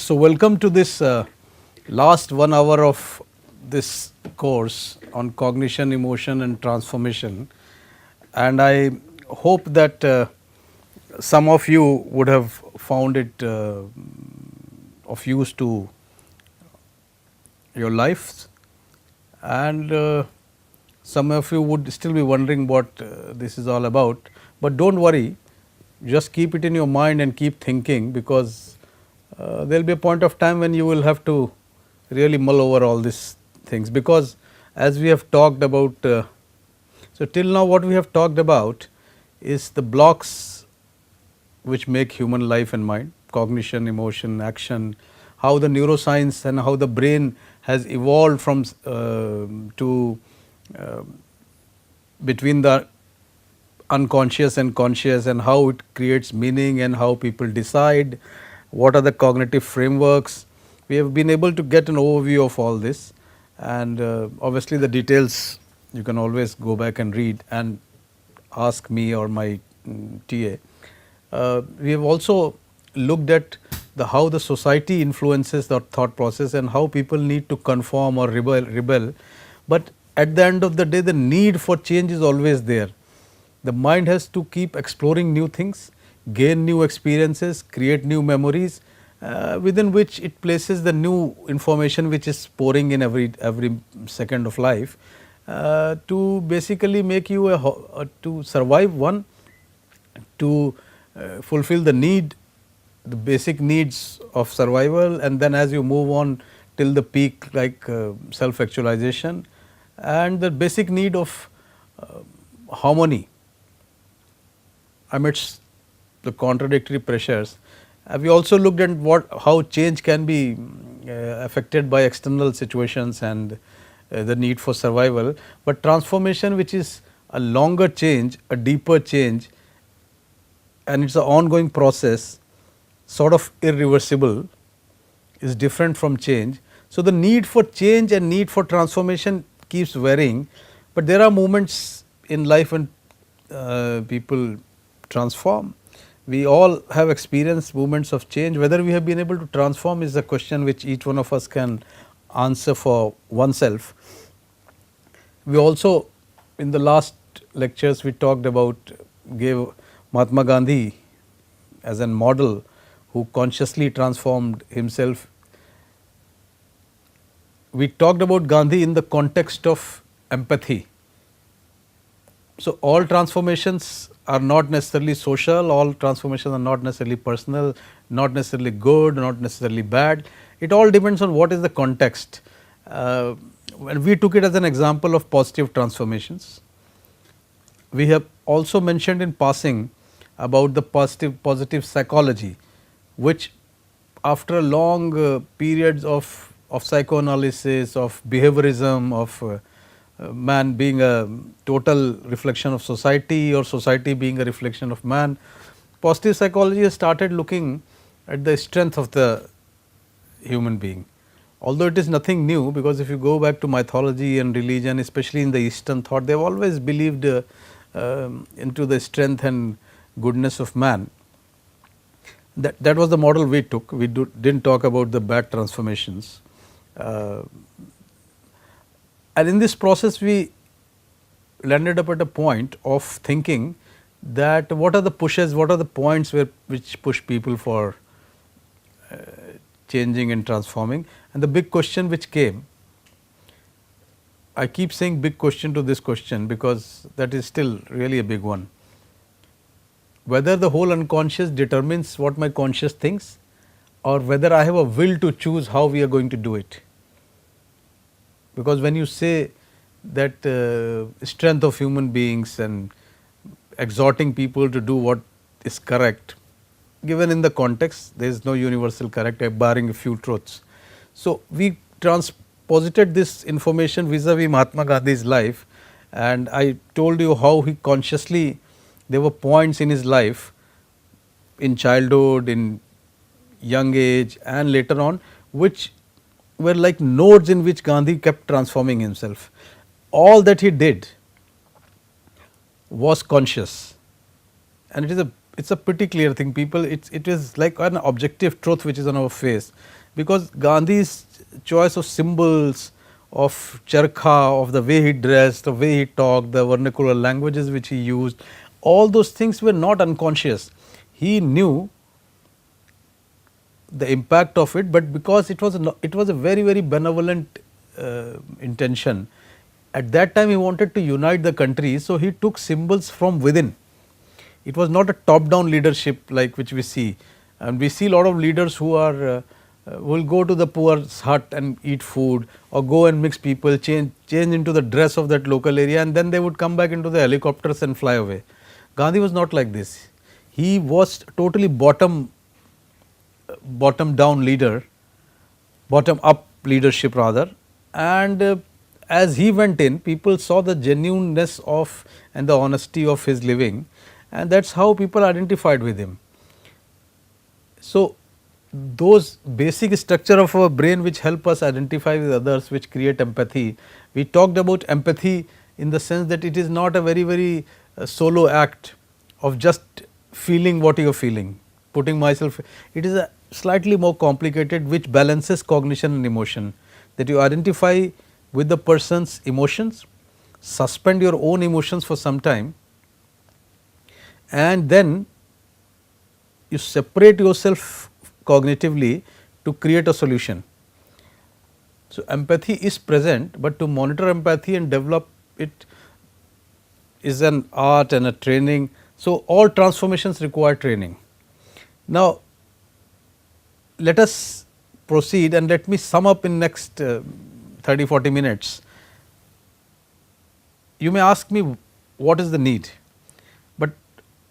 So, welcome to this last 1 hour of this course on cognition, emotion and transformation, and I hope that some of you would have found it of use to your lives, and some of you would still be wondering what this is all about, but do not worry, just keep it in your mind and keep thinking, because there will be a point of time when you will have to really mull over all these things, because as we have talked about, so till now what we have talked about is the blocks which make human life and mind: cognition, emotion, action, how the neuroscience and how the brain has evolved from to between the unconscious and conscious, and how it creates meaning and how people decide, what are the cognitive frameworks. We have been able to get an overview of all this, and obviously the details you can always go back and read and ask me or my TA. We have also looked at how the society influences the thought process and how people need to conform or rebel, but at the end of the day the need for change is always there. The mind has to keep exploring new things, gain new experiences, create new memories, within which it places the new information which is pouring in every second of life, to basically make you to survive, one, to fulfill the need, the basic needs of survival, and then as you move on till the peak, like self actualization, and the basic need of harmony amidst the contradictory pressures. We also looked at how change can be affected by external situations and the need for survival, but transformation, which is a longer change, a deeper change, and it is an ongoing process, sort of irreversible, is different from change. So, the need for change and need for transformation keeps varying, but there are moments in life when people transform. We all have experienced moments of change. Whether we have been able to transform is a question which each one of us can answer for oneself. We also, in the last lectures, we talked about, gave Mahatma Gandhi as a model who consciously transformed himself. We talked about Gandhi in the context of empathy. So, all transformations are not necessarily social, all transformations are not necessarily personal, not necessarily good, not necessarily bad. It all depends on what is the context. And we took it as an example of positive transformations. We have also mentioned in passing about the positive psychology, which after long periods of psychoanalysis, of behaviorism, of man being a total reflection of society or society being a reflection of man, positive psychology has started looking at the strength of the human being. Although it is nothing new, because if you go back to mythology and religion, especially in the Eastern thought, they have always believed into the strength and goodness of man. That was the model we took. We didn't talk about the bad transformations. And in this process, we landed up at a point of thinking that what are the pushes, what are the points which push people for changing and transforming. And the big question which came, I keep saying big question to this question because that is still really a big one, whether the whole unconscious determines what my conscious thinks, or whether I have a will to choose how we are going to do it. Because when you say that strength of human beings and exhorting people to do what is correct, given in the context, there is no universal correct, barring a few truths. So, we transposited this information vis-a-vis Mahatma Gandhi's life, and I told you how he consciously, there were points in his life, in childhood, in young age and later on, which were like nodes in which Gandhi kept transforming himself. All that he did was conscious, and it is a it's a pretty clear thing. People, it is like an objective truth which is on our face, because Gandhi's choice of symbols, of charkha, of the way he dressed, the way he talked, the vernacular languages which he used, all those things were not unconscious. He knew the impact of it, but because it was a very very benevolent intention. At that time he wanted to unite the country, so he took symbols from within. It was not a top down leadership like which we see, and we see a lot of leaders who are will go to the poor's hut and eat food, or go and mix people, change into the dress of that local area, and then they would come back into the helicopters and fly away. Gandhi was not like this. He was totally bottom down leader, bottom up leadership rather, and as he went in, people saw the genuineness of and the honesty of his living, and that is how people identified with him. So, those basic structure of our brain which help us identify with others, which create empathy. We talked about empathy in the sense that it is not a very very solo act of just feeling what you are feeling, putting myself. It is a slightly more complicated, which balances cognition and emotion, that you identify with the person's emotions, suspend your own emotions for some time, and then you separate yourself cognitively to create a solution. So, empathy is present, but to monitor empathy and develop it is an art and a training. So, all transformations require training. Now, let us proceed, and let me sum up in next 30-40 minutes. You may ask me what is the need, but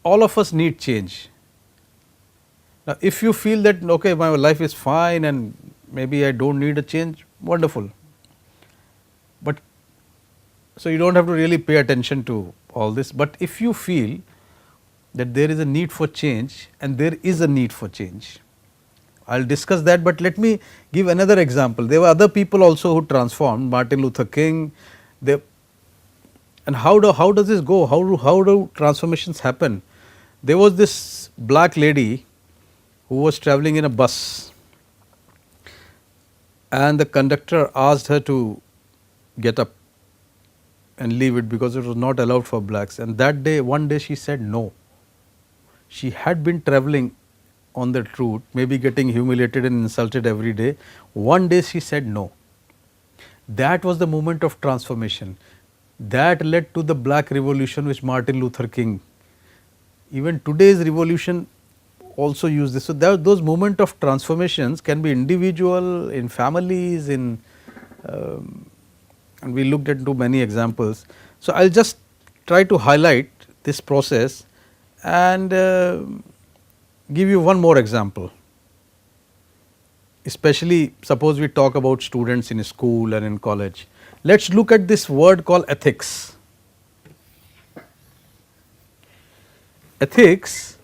all of us need change. Now, if you feel that okay, my life is fine and maybe I do not need a change, wonderful, but so you do not have to really pay attention to all this. But if you feel that there is a need for change, and there is a need for change, I will discuss that, but let me give another example. There were other people also who transformed, Martin Luther King, they, and how does this go? How do transformations happen? There was this black lady who was traveling in a bus, and the conductor asked her to get up and leave it because it was not allowed for blacks, and that day, one day she said no. She had been traveling on that route, maybe getting humiliated and insulted every day. One day she said no. That was the moment of transformation. That led to the black revolution which Martin Luther King, even today's revolution also use this. So, those moment of transformations can be individual, in families, in and we looked into many examples. So, I will just try to highlight this process and give you one more example, especially suppose we talk about students in school and in college. Let us look at this word called ethics. Ethics,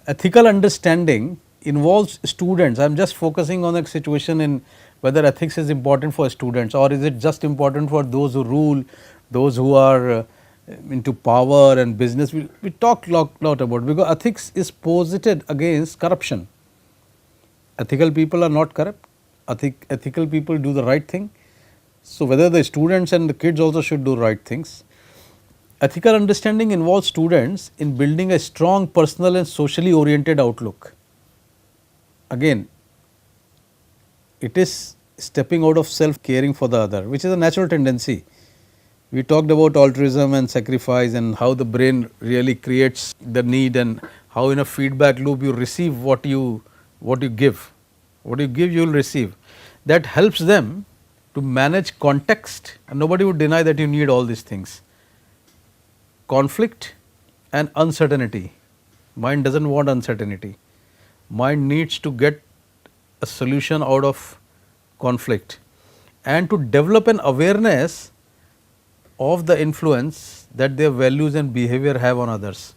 ethical understanding involves students. I am just focusing on a situation in whether ethics is important for students, or is it just important for those who rule, those who are into power and business. We talk lot about, because ethics is posited against corruption. Ethical people are not corrupt, ethical people do the right thing. So, whether the students and the kids also should do right things. Ethical understanding involves students in building a strong personal and socially oriented outlook. Again, it is stepping out of self, caring for the other, which is a natural tendency. We talked about altruism and sacrifice, and how the brain really creates the need, and how in a feedback loop you receive what you give. What you give, you will receive. That helps them to manage context, and nobody would deny that you need all these things. Conflict and uncertainty. Mind does not want uncertainty. Mind needs to get a solution out of conflict, and to develop an awareness of the influence that their values and behavior have on others.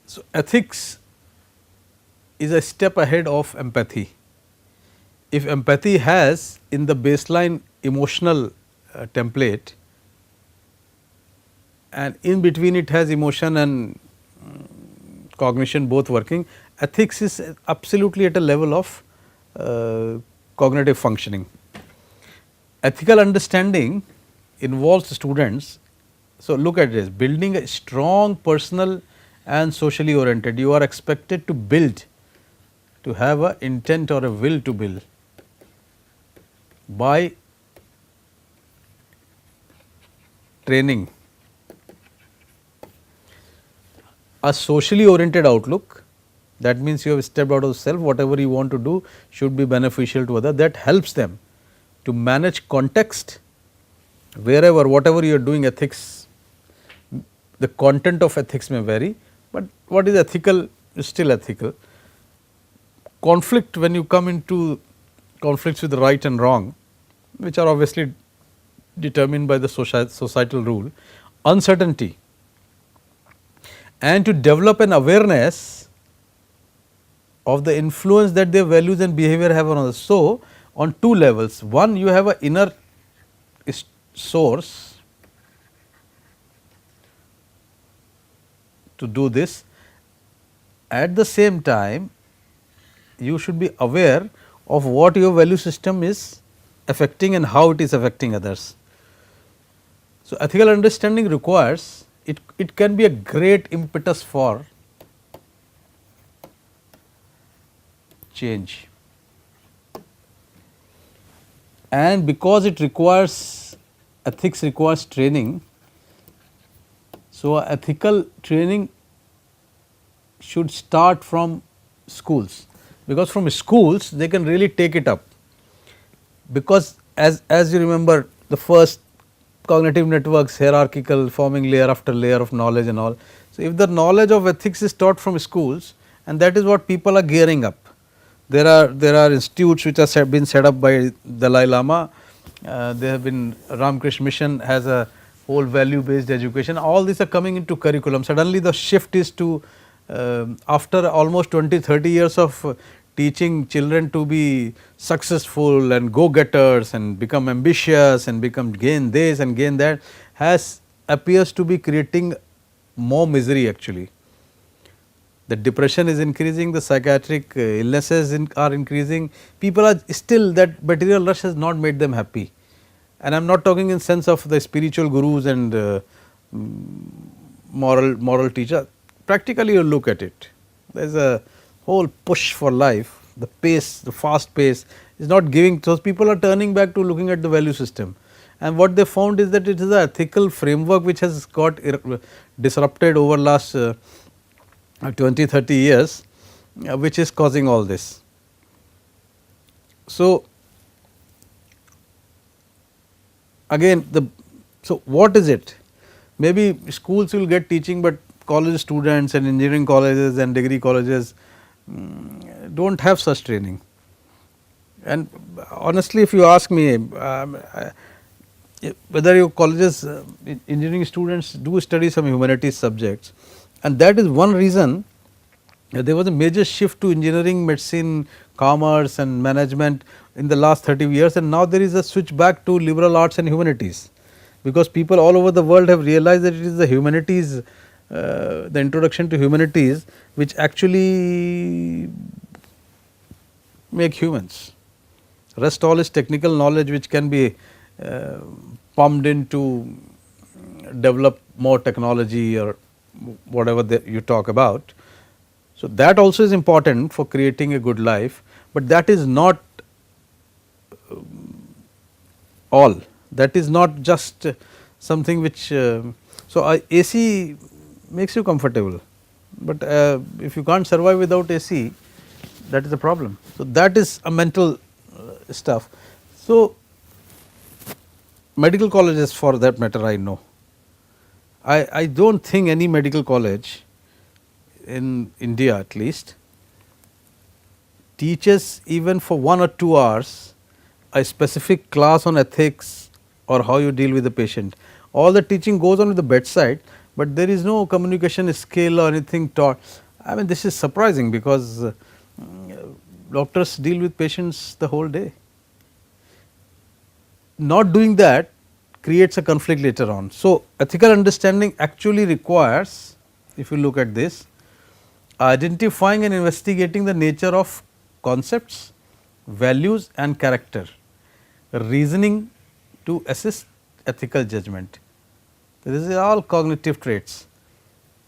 So, ethics is a step ahead of empathy. If empathy has in the baseline emotional template, and in between it has emotion and cognition both working. Ethics is absolutely at a level of cognitive functioning. Ethical understanding involves students. So, look at this, building a strong personal and socially oriented. You are expected to build, to have a intent or a will to build by training a socially oriented outlook. That means you have stepped out of self, whatever you want to do should be beneficial to others. That helps them to manage context wherever, whatever you are doing. Ethics, the content of ethics may vary, but what is ethical is still ethical. Conflict, when you come into conflicts with right and wrong, which are obviously determined by the societal rule, uncertainty, and to develop an awareness of the influence that their values and behavior have on others. So, on two levels, one, you have an inner source to do this. At the same time, you should be aware of what your value system is affecting and how it is affecting others. So, ethical understanding requires, it can be a great impetus for change, and because it requires, ethics requires training. So, ethical training should start from schools, because from schools they can really take it up, because as you remember, the first cognitive networks, hierarchical, forming layer after layer of knowledge and all. So, if the knowledge of ethics is taught from schools, and that is what people are gearing up. There are institutes which are been set up by Dalai Lama. There have been, Ramakrishna Mission has a whole value based education. All these are coming into curriculum. Suddenly the shift is to, after almost 20-30 years of teaching children to be successful and go getters and become ambitious and become gain this and gain that, appears to be creating more misery actually. The depression is increasing, the psychiatric illnesses are increasing. People are still, that material rush has not made them happy. And I am not talking in sense of the spiritual gurus and moral teacher. Practically you look at it, there is a whole push for life. The pace, the fast pace is not giving, so people are turning back to looking at the value system. And what they found is that it is the ethical framework which has got disrupted over last 20-30 years, which is causing all this. So, again so what is it? Maybe schools will get teaching, but college students and engineering colleges and degree colleges do not have such training. And honestly, if you ask me, whether your colleges, engineering students do study some humanities subjects, and that is one reason there was a major shift to engineering, medicine, commerce and management in the last 30 years, and now there is a switch back to liberal arts and humanities, because people all over the world have realized that it is the humanities, the introduction to humanities which actually make humans. Rest all is technical knowledge which can be pumped in to develop more technology or whatever you talk about. So, that also is important for creating a good life, but that is not all. That is not just something which, so AC makes you comfortable, but if you can't survive without AC, that is a problem. So, that is a mental stuff. So, medical colleges for that matter, I know, I do not think any medical college in India at least teaches even for 1 or 2 hours a specific class on ethics or how you deal with the patient. All the teaching goes on at the bedside, but there is no communication skill or anything taught. I mean, this is surprising, because doctors deal with patients the whole day. Not doing that creates a conflict later on. So, ethical understanding actually requires, if you look at this, identifying and investigating the nature of concepts, values and character, reasoning to assist ethical judgment. This is all cognitive traits.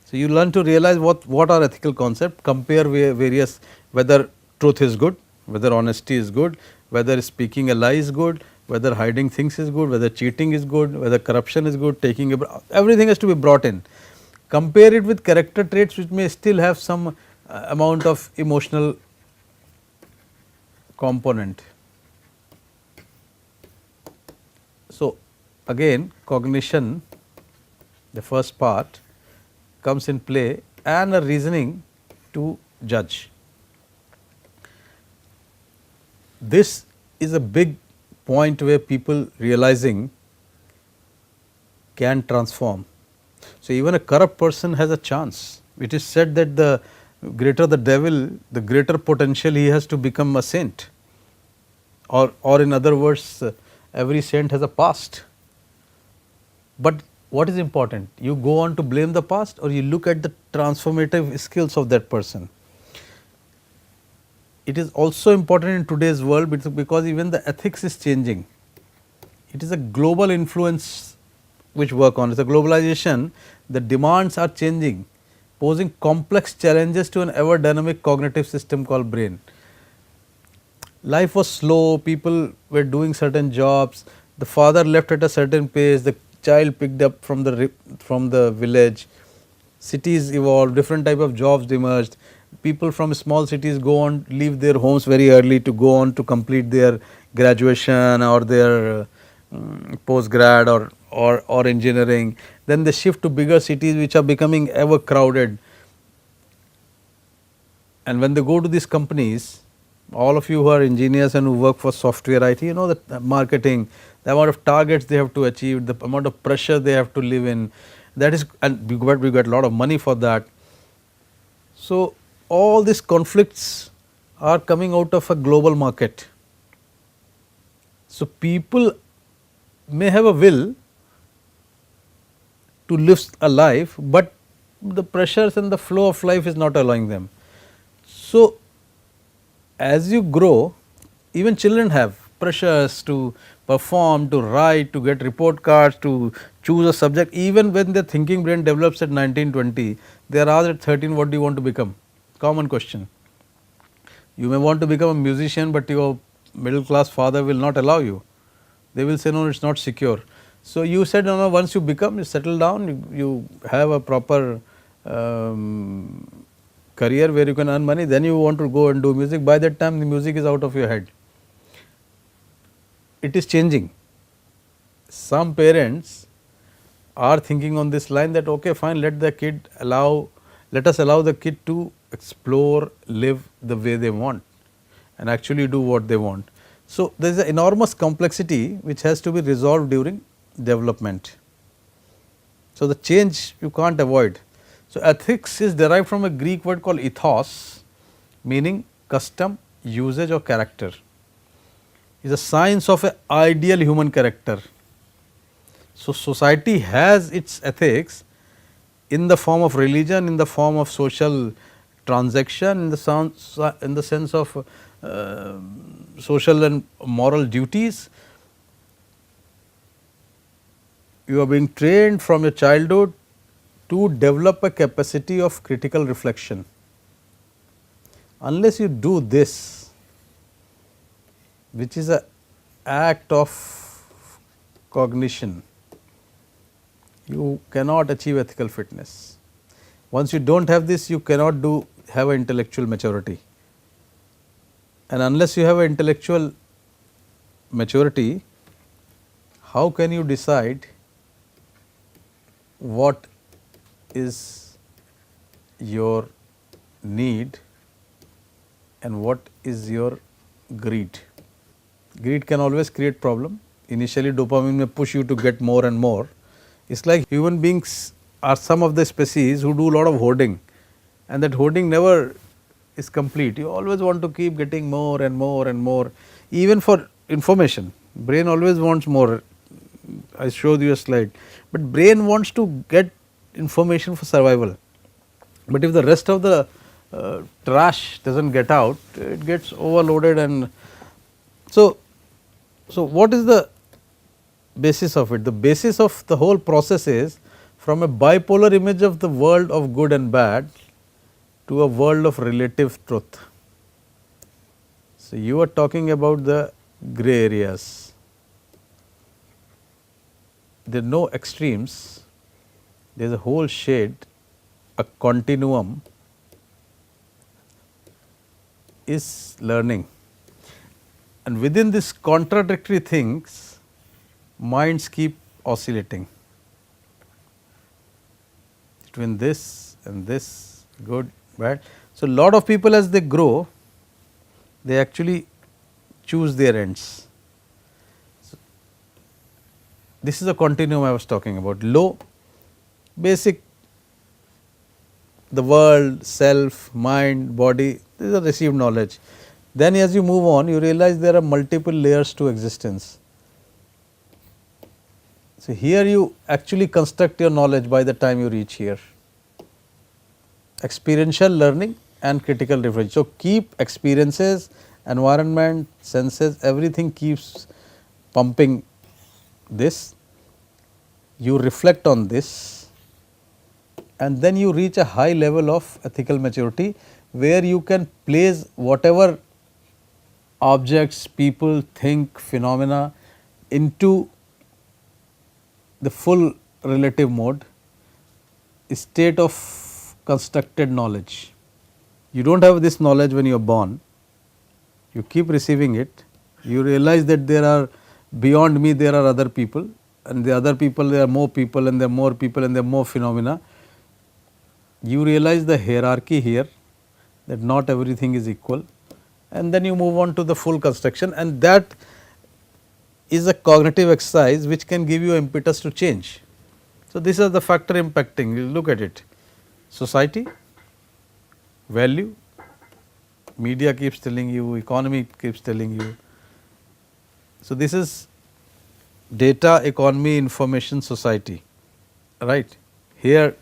So, you learn to realize what are ethical concepts, compare various, whether truth is good, whether honesty is good, whether speaking a lie is good, whether hiding things is good, whether cheating is good, whether corruption is good, taking everything has to be brought in. Compare it with character traits which may still have some amount of emotional component. So, again cognition, the first part, comes in play, and a reasoning to judge. This is a big point where people realizing can transform. So, even a corrupt person has a chance. It is said that the greater the devil, the greater potential he has to become a saint, or in other words, every saint has a past. But what is important? You go on to blame the past, or you look at the transformative skills of that person. It is also important in today's world because even the ethics is changing. It is a global influence which work on. It is a globalization, the demands are changing, posing complex challenges to an ever dynamic cognitive system called brain. Life was slow, people were doing certain jobs, the father left at a certain pace, the child picked up from the village, cities evolved, different type of jobs emerged, people from small cities go on, leave their homes very early to go on to complete their graduation or their post-grad or engineering, then they shift to bigger cities which are becoming ever crowded. And when they go to these companies, all of you who are engineers and who work for software IT, you know that marketing, the amount of targets they have to achieve, the amount of pressure they have to live in, that is, and we got a lot of money for that. So, all these conflicts are coming out of a global market. So, people may have a will to live a life, but the pressures and the flow of life is not allowing them. So, as you grow, even children have pressures to perform, to write, to get report cards, to choose a subject. Even when the thinking brain develops at 19, 20, they are asked at 13, what do you want to become? Common question. You may want to become a musician, but your middle class father will not allow you. They will say, no, it is not secure. So, you said, no, once you become, you settle down, you have a proper career where you can earn money, then you want to go and do music. By that time, the music is out of your head. It is changing. Some parents are thinking on this line that, okay, fine, let us allow the kid to explore, live the way they want and actually do what they want. So, there is an enormous complexity which has to be resolved during development. So, the change you can't avoid. So, ethics is derived from a Greek word called ethos, meaning custom, usage or character. It is a science of an ideal human character. So, society has its ethics in the form of religion, in the form of social transaction, in the sense of social and moral duties. You are being trained from your childhood to develop a capacity of critical reflection. Unless you do this, which is an act of cognition, you cannot achieve ethical fitness. Once you do not have this, you cannot have an intellectual maturity. And unless you have an intellectual maturity, how can you decide what is your need and what is your greed? Greed can always create problem. Initially dopamine may push you to get more and more. It is like human beings are some of the species who do a lot of hoarding, and that hoarding never is complete. You always want to keep getting more and more and more, even for information. Brain always wants more I showed you a slide, but brain wants to get information for survival. But if the rest of the trash does not get out, it gets overloaded. And so, what is the basis of it? The basis of the whole process is from a bipolar image of the world of good and bad to a world of relative truth. So, you are talking about the gray areas. There are no extremes, there is a whole shade, a continuum is learning, and within this contradictory things, minds keep oscillating between this and this, good, bad. So, lot of people as they grow, they actually choose their ends. So, this is a continuum I was talking about. Low, basic, the world, self, mind, body, these are received knowledge. Then as you move on, you realize there are multiple layers to existence. So, here you actually construct your knowledge by the time you reach here. Experiential learning and critical reflection. So, keep experiences, environment, senses, everything keeps pumping this, you reflect on this, and then you reach a high level of ethical maturity, where you can place whatever objects, people, think, phenomena into the full relative mode, state of constructed knowledge. You do not have this knowledge when you are born, you keep receiving it, you realize that there are beyond me, there are other people, and the other people, there are more people, and there are more people, and there are more phenomena. You realize the hierarchy here, that not everything is equal, and then you move on to the full construction, and that is a cognitive exercise which can give you impetus to change. So, this is the factor impacting, you look at it, society, value, media keeps telling you, economy keeps telling you. So, this is data, economy, information, society, right. Here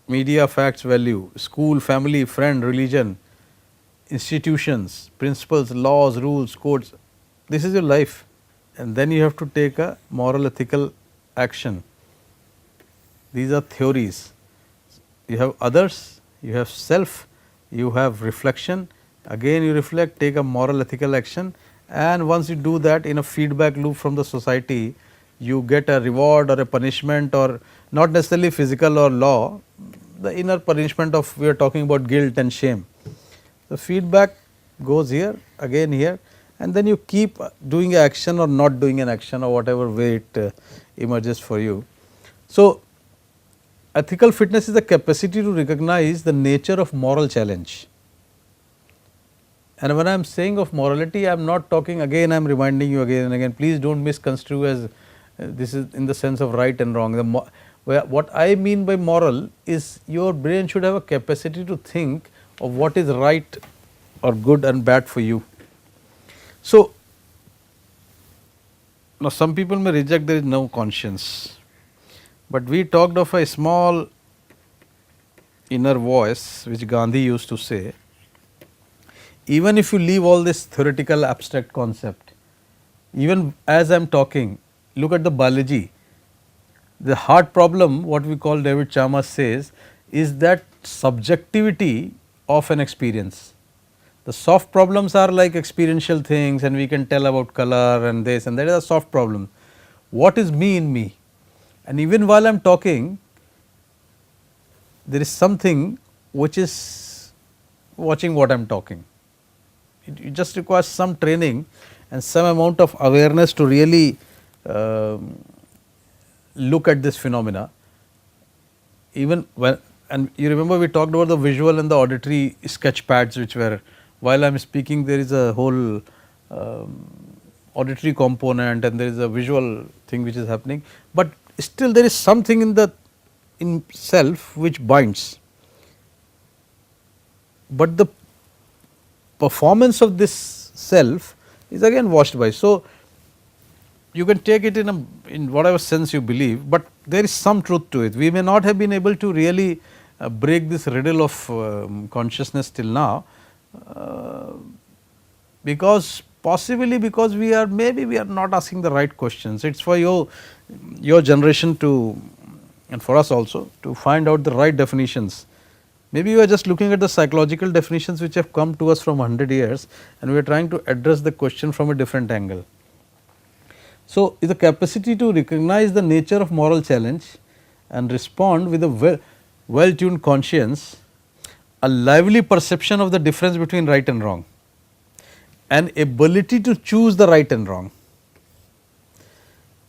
media, facts, value, school, family, friend, religion, institutions, principles, laws, rules, codes, this is your life, and then you have to take a moral ethical action. These are theories. You have others, you have self, you have reflection, again you reflect, take a moral ethical action, and once you do that in a feedback loop from the society, you get a reward or a punishment, or not necessarily physical or law, the inner punishment of, we are talking about guilt and shame. The feedback goes here, again here, and then you keep doing an action or not doing an action, or whatever way it emerges for you. So, ethical fitness is the capacity to recognize the nature of moral challenge. And when I am saying of morality, I am not talking, again I am reminding you again and again, please do not misconstrue as this is in the sense of right and wrong. What I mean by moral is your brain should have a capacity to think of what is right or good and bad for you. So, now some people may reject there is no conscience, but we talked of a small inner voice which Gandhi used to say, even if you leave all this theoretical abstract concept, even as I am talking, look at the biology. The hard problem, what we call, David Chalmers says, is that subjectivity of an experience. The soft problems are like experiential things, and we can tell about color and this and that is a soft problem. What is me in me? And even while I am talking, there is something which is watching what I am talking. It just requires some training and some amount of awareness to really look at this phenomena. Even when, and you remember we talked about the visual and the auditory sketch pads, which were, while I am speaking there is a whole auditory component and there is a visual thing which is happening, but still there is something in self which binds. But the performance of this self is again watched by. So, you can take it in whatever sense you believe, but there is some truth to it. We may not have been able to really break this riddle of consciousness till now, uh, because possibly because we are, maybe we are not asking the right questions. It is for your generation to, and for us also, to find out the right definitions. Maybe you are just looking at the psychological definitions which have come to us from 100 years, and we are trying to address the question from a different angle. So, is the capacity to recognize the nature of moral challenge and respond with a well tuned conscience, a lively perception of the difference between right and wrong, an ability to choose the right and wrong.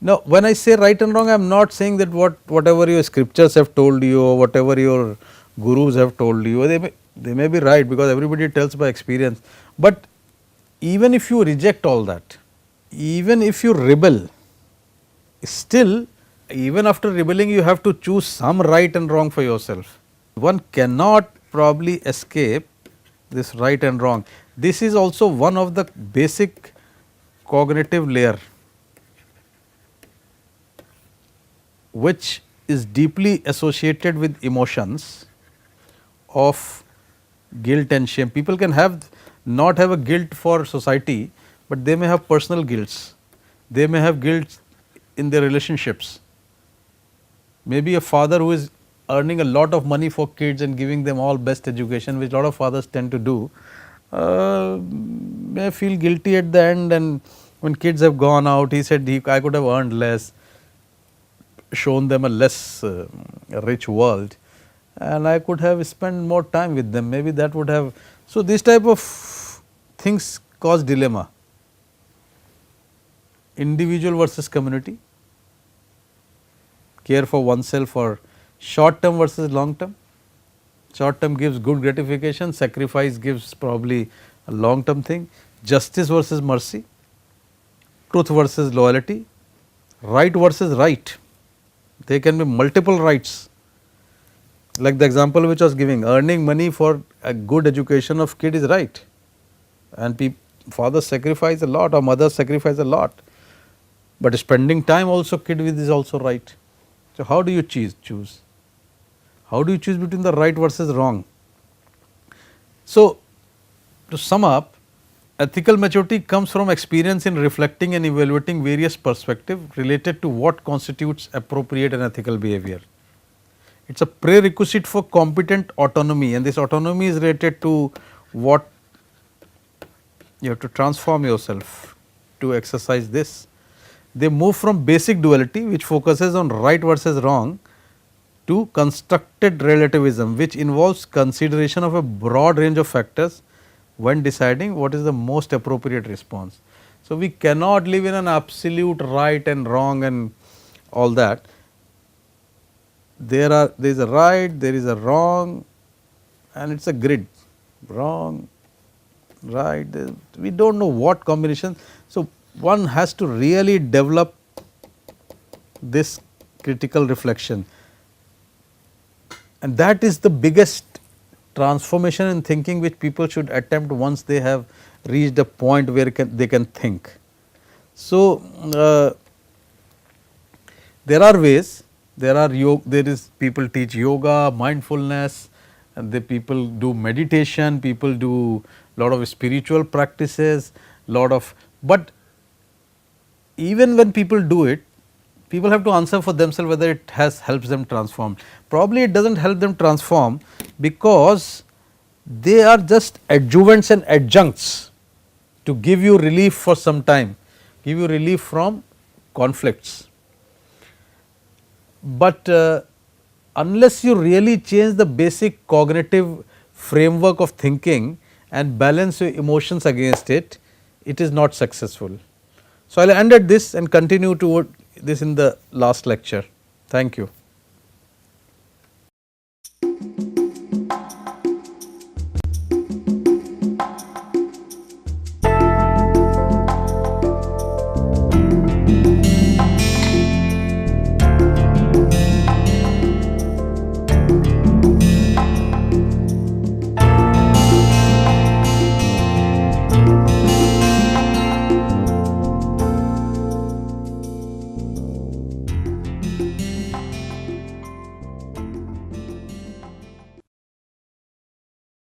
Now, when I say right and wrong, I am not saying that whatever your scriptures have told you or whatever your gurus have told you, they may be right, because everybody tells by experience. But even if you reject all that, even if you rebel, still even after rebelling you have to choose some right and wrong for yourself. One cannot probably escape this right and wrong. This is also one of the basic cognitive layer which is deeply associated with emotions of guilt and shame. People can not have a guilt for society, but they may have personal guilts. They may have guilt in their relationships. Maybe a father who is earning a lot of money for kids and giving them all best education, which a lot of fathers tend to do, may feel guilty at the end, and when kids have gone out, he said I could have earned less, shown them a less rich world, and I could have spent more time with them, maybe that would have. So, this type of things cause dilemma, individual versus community, care for oneself for short term versus long term. Short term gives good gratification, sacrifice gives probably a long term thing, justice versus mercy, truth versus loyalty, right versus right. There can be multiple rights, like the example which I was giving, earning money for a good education of kid is right, and fathers sacrifice a lot or mothers sacrifice a lot, but spending time also kid with is also right. So, how do you choose? How do you choose between the right versus wrong? So, to sum up, ethical maturity comes from experience in reflecting and evaluating various perspectives related to what constitutes appropriate and ethical behavior. It is a prerequisite for competent autonomy, and this autonomy is related to what you have to transform yourself to exercise this. They move from basic duality, which focuses on right versus wrong, to constructed relativism, which involves consideration of a broad range of factors when deciding what is the most appropriate response. So, we cannot live in an absolute right and wrong and all that. There is a right, there is a wrong, and it is a grid, wrong, right, we do not know what combination. So, one has to really develop this critical reflection, and that is the biggest transformation in thinking which people should attempt once they have reached a point where they can think. So, there are ways, there is people teach yoga, mindfulness, and the people do meditation, people do lot of spiritual practices, but even when people do it, people have to answer for themselves whether it helps them transform. Probably it does not help them transform, because they are just adjuvants and adjuncts to give you relief for some time, give you relief from conflicts. But unless you really change the basic cognitive framework of thinking and balance your emotions against it, it is not successful. So, I will end at this and continue toward this in the last lecture. Thank you.